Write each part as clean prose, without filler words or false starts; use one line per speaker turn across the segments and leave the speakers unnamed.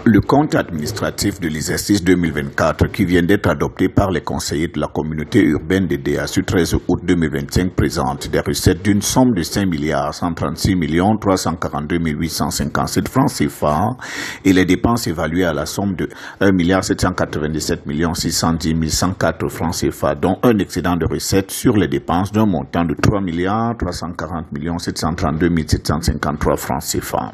Le compte administratif de l'exercice 2024 qui vient d'être adopté par les conseillers de la communauté urbaine de DA sur 13 août 2025 présente des recettes d'une somme de 5 136 342 857 francs CFA et les dépenses évaluées à la somme de 1 797 610 104 francs CFA, dont un excédent de recettes sur les dépenses d'un montant de 3 340 732 753 francs CFA.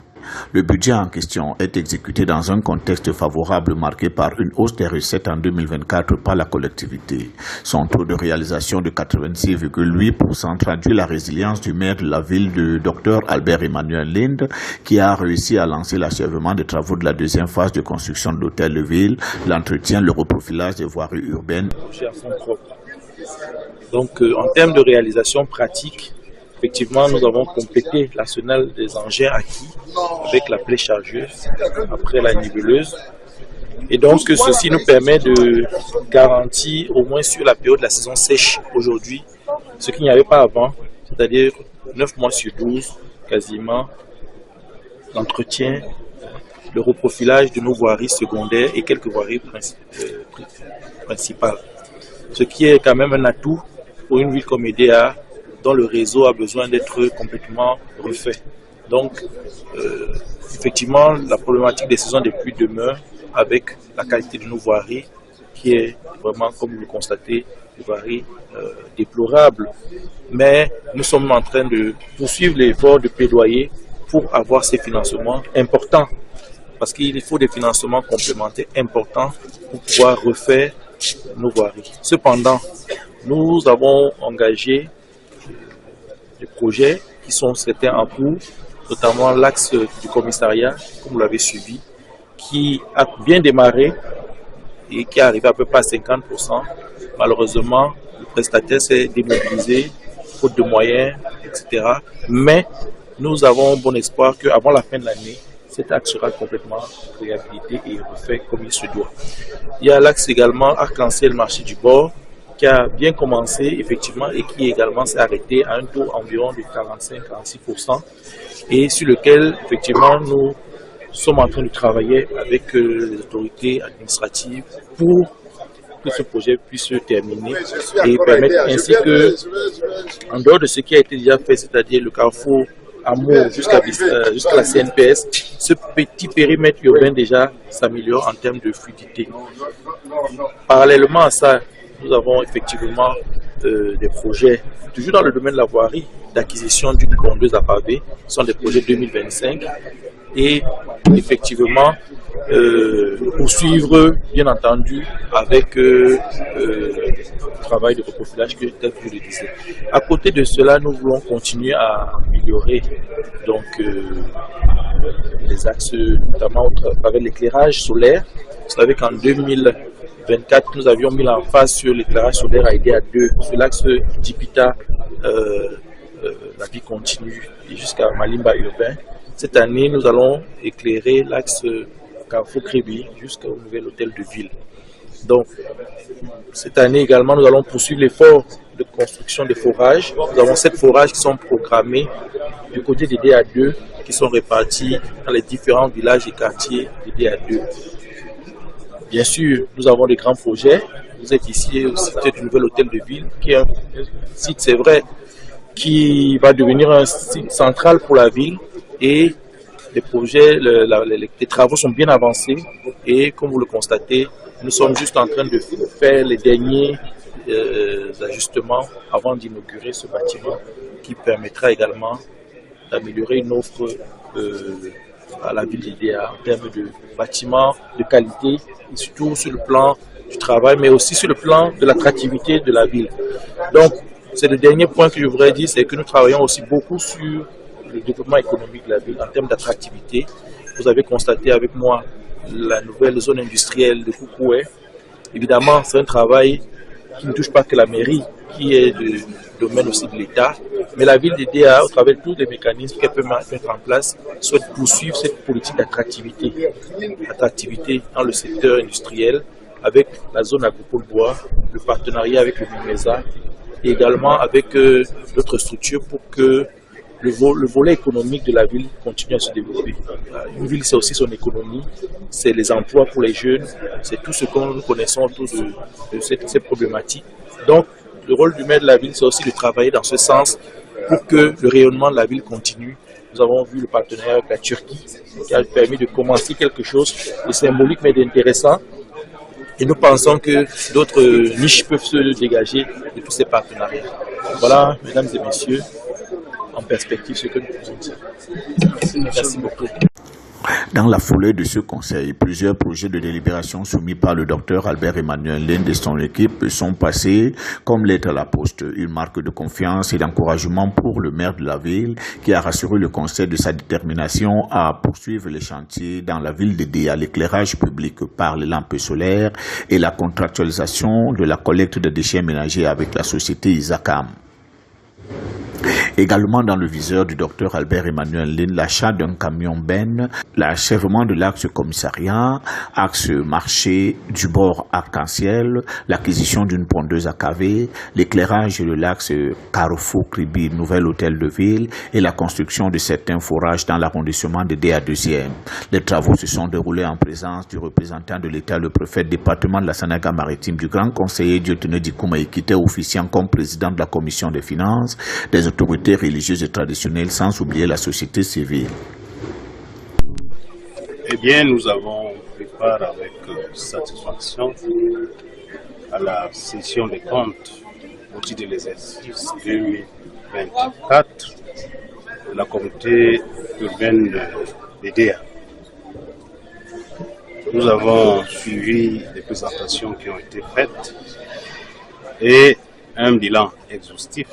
Le budget en question est exécuté dans un contexte favorable marqué par une hausse des recettes en 2024 par la collectivité. Son taux de réalisation de 86,8% traduit la résilience du maire de la ville, de Dr Albert Emmanuel Linde, qui a réussi à lancer l'achèvement des travaux de la deuxième phase de construction de l'hôtel de ville, l'entretien, le reprofilage des voiries urbaines.
Donc en termes de réalisation pratique, effectivement, nous avons complété l'arsenal des engins acquis avec la plaie chargeuse, après la niveleuse. Et donc, ceci nous permet de garantir, au moins sur la période de la saison sèche aujourd'hui, ce qu'il n'y avait pas avant, c'est-à-dire 9 mois sur 12, quasiment, l'entretien, le reprofilage de nos voiries secondaires et quelques voiries principales. Ce qui est quand même un atout pour une ville comme EDA, dont le réseau a besoin d'être complètement refait. Donc, effectivement, la problématique des saisons des pluies demeure avec la qualité de nos voiries, qui est vraiment, comme vous le constatez, une voirie déplorable. Mais nous sommes en train de poursuivre l'effort de plaidoyer pour avoir ces financements importants, parce qu'il faut des financements complémentaires importants pour pouvoir refaire nos voiries. Cependant, nous avons engagé des projets qui sont certains en cours, notamment l'axe du commissariat, comme vous l'avez suivi, qui a bien démarré et qui est arrivé à peu près à 50%. Malheureusement, le prestataire s'est démobilisé, faute de moyens, etc. Mais nous avons bon espoir qu'avant la fin de l'année, cet axe sera complètement réhabilité et refait comme il se doit. Il y a l'axe également Arc-en-Ciel marché du bord, qui a bien commencé effectivement et qui également s'est arrêté à un taux environ de 45-46% et sur lequel effectivement nous sommes en train de travailler avec les autorités administratives pour que ce projet puisse se terminer et permettre ainsi que, en dehors de ce qui a été déjà fait, c'est-à-dire le carrefour Amour jusqu'à la CNPS, ce petit périmètre urbain déjà s'améliore en termes de fluidité. Parallèlement à ça, nous avons effectivement des projets, toujours dans le domaine de la voirie, d'acquisition d'une conduite à pavé, ce sont des projets 2025, et effectivement poursuivre, bien entendu, avec le travail de reprofilage que tel que je le disais. À côté de cela, nous voulons continuer à améliorer donc, les axes, notamment avec l'éclairage solaire. Vous savez qu'en 2024, nous avions mis l'emphase sur l'éclairage solaire à aider à 2, sur l'axe Dipita, la vie continue, et jusqu'à Malimba urbain. Cette année, nous allons éclairer l'axe Carrefour Crébi jusqu'au nouvel hôtel de ville. Donc, cette année également, nous allons poursuivre l'effort de construction des forages. Nous avons 7 forages qui sont programmés du côté des DA2, qui sont répartis dans les différents villages et quartiers des DA2. Bien sûr, nous avons des grands projets. Vous êtes ici au site du nouvel hôtel de ville, qui est un site, c'est vrai, qui va devenir un site central pour la ville. Et les projets, les travaux sont bien avancés. Et comme vous le constatez, nous sommes juste en train de faire les derniers ajustements avant d'inaugurer ce bâtiment qui permettra également d'améliorer une offre à la ville d'Idéa en termes de bâtiments de qualité, et surtout sur le plan du travail, mais aussi sur le plan de l'attractivité de la ville. Donc, c'est le dernier point que je voudrais dire, c'est que nous travaillons aussi beaucoup sur le développement économique de la ville en termes d'attractivité. Vous avez constaté avec moi la nouvelle zone industrielle de Koukoué. Évidemment, c'est un travail qui ne touche pas que la mairie, qui est du domaine aussi de l'État, mais la ville d'Idéa, au travers de tous les mécanismes qu'elle peut mettre en place, souhaite poursuivre cette politique d'attractivité. Attractivité dans le secteur industriel, avec la zone Agropole Bois, le partenariat avec le MIMESA, et également avec d'autres structures pour que le volet économique de la ville continue à se développer. Une ville, c'est aussi son économie, c'est les emplois pour les jeunes, c'est tout ce que nous connaissons autour de ces problématiques. Donc, le rôle du maire de la ville, c'est aussi de travailler dans ce sens pour que le rayonnement de la ville continue. Nous avons vu le partenariat avec la Turquie qui a permis de commencer quelque chose de symbolique mais d'intéressant. Et nous pensons que d'autres niches peuvent se dégager de tous ces partenariats. Voilà, mesdames et messieurs, en perspective ce que nous pouvons dire. Merci beaucoup.
Dans la foulée de ce conseil, plusieurs projets de délibération soumis par le docteur Albert Emmanuel Linde et son équipe sont passés comme lettre à la poste. Une marque de confiance et d'encouragement pour le maire de la ville qui a rassuré le conseil de sa détermination à poursuivre les chantiers dans la ville dédiée à l'éclairage public par les lampes solaires et la contractualisation de la collecte de déchets ménagers avec la société Isacam. Également dans le viseur du docteur Albert Emmanuel Linde, l'achat d'un camion Ben, l'achèvement de l'axe commissariat, axe marché du bord arc-en-ciel, l'acquisition d'une pondeuse à cavé, l'éclairage de l'axe Carrefour-Kribi, nouvel hôtel de ville et la construction de certains forages dans l'arrondissement de DA2e. Les travaux se sont déroulés en présence du représentant de l'État, le préfet du département de la Sanaga-Maritime, du grand conseiller Dieudonné Dikouma Ekite, officiant comme président de la commission des finances, des autorités religieuses et traditionnelles, sans oublier la société civile.
Eh bien, nous avons pris part avec satisfaction à la session des comptes au titre de l'exercice 2024 de la communauté urbaine de DEA. Nous avons suivi les présentations qui ont été faites et un bilan exhaustif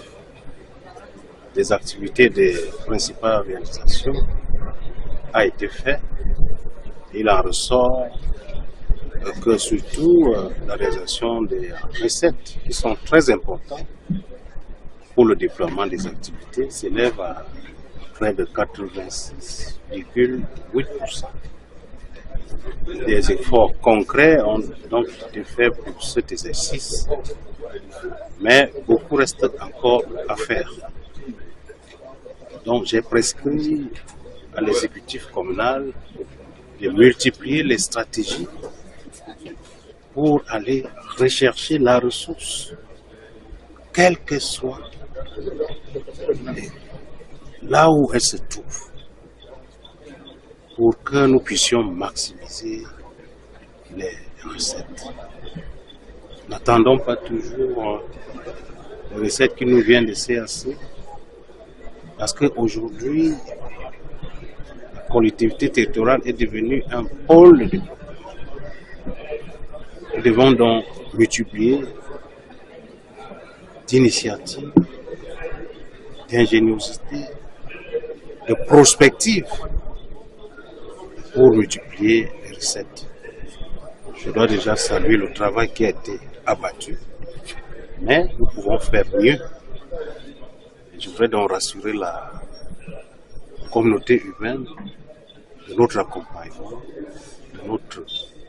des activités des principales organisations a été fait. Il en ressort que surtout la réalisation des recettes qui sont très importantes pour le déploiement des activités s'élève à près de 86,8%. Des efforts concrets ont donc été faits pour cet exercice, mais beaucoup reste encore à faire. Donc j'ai prescrit à l'exécutif communal de multiplier les stratégies pour aller rechercher la ressource, quelle que soit là où elle se trouve, pour que nous puissions maximiser les recettes. N'attendons pas toujours les recettes qui nous viennent des CAC, parce qu'aujourd'hui, la collectivité territoriale est devenue un pôle de développement. Nous devons donc multiplier d'initiatives, d'ingéniosité, de prospective pour multiplier les recettes. Je dois déjà saluer le travail qui a été abattu, mais nous pouvons faire mieux. Je voudrais donc rassurer la communauté urbaine de notre accompagnement, de notre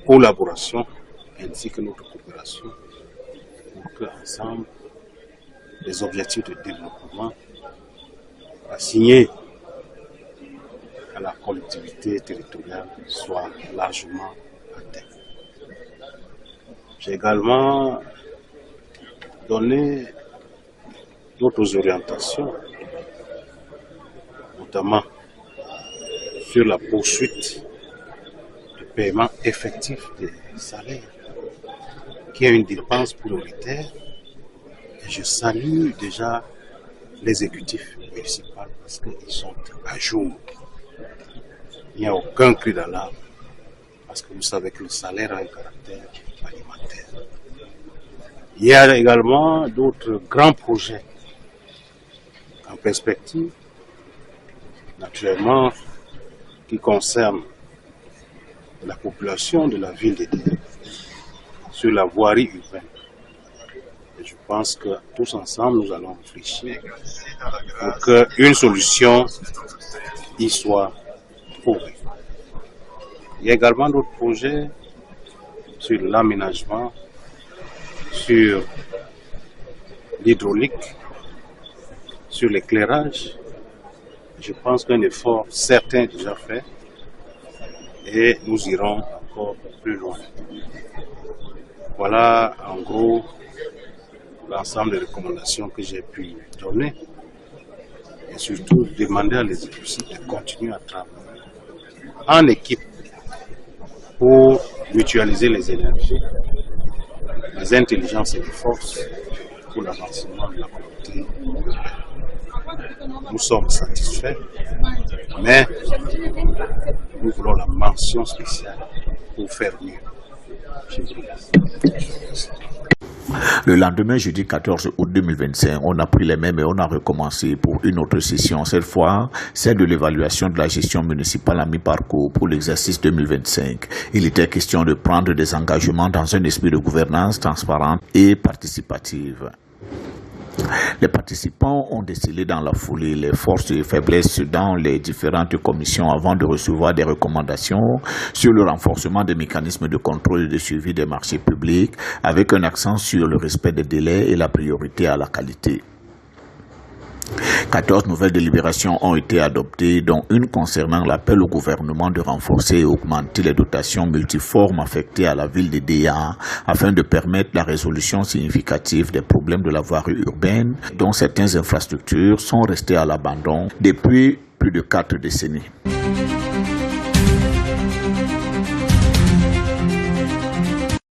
collaboration ainsi que notre coopération pour qu'ensemble, les objectifs de développement assignés à la collectivité territoriale soient largement atteints. J'ai également donné d'autres orientations, notamment sur la poursuite du paiement effectif des salaires, qui est une dépense prioritaire. Et je salue déjà l'exécutif municipal parce qu'ils sont à jour. Il n'y a aucun cri d'alarme parce que vous savez que le salaire a un caractère alimentaire. Il y a également d'autres grands projets en perspective, naturellement, qui concernent la population de la ville de DEA sur la voirie urbaine. Et je pense que tous ensemble, nous allons réfléchir pour qu'une solution y soit trouvée. Il y a également d'autres projets sur l'aménagement, sur l'hydraulique, sur l'éclairage Je pense qu'un effort certain est déjà fait et nous irons encore plus loin. Voilà en gros l'ensemble des recommandations que j'ai pu donner et surtout demander à l'exécutif de continuer à travailler en équipe pour mutualiser les énergies, les intelligences et les forces pour l'avancement de la communauté urbaine. Nous sommes satisfaits, mais nous voulons la mention spéciale pour faire mieux. Je vous remercie.
Le lendemain, jeudi 14 août 2025, on a pris les mêmes et on a recommencé pour une autre session. Cette fois, celle de l'évaluation de la gestion municipale à mi-parcours pour l'exercice 2025. Il était question de prendre des engagements dans un esprit de gouvernance transparente et participative. Les participants ont décelé dans la foulée les forces et faiblesses dans les différentes commissions avant de recevoir des recommandations sur le renforcement des mécanismes de contrôle et de suivi des marchés publics avec un accent sur le respect des délais et la priorité à la qualité. 14 nouvelles délibérations ont été adoptées, dont une concernant l'appel au gouvernement de renforcer et augmenter les dotations multiformes affectées à la ville de DA afin de permettre la résolution significative des problèmes de la voirie urbaine dont certaines infrastructures sont restées à l'abandon depuis plus de 4 décennies.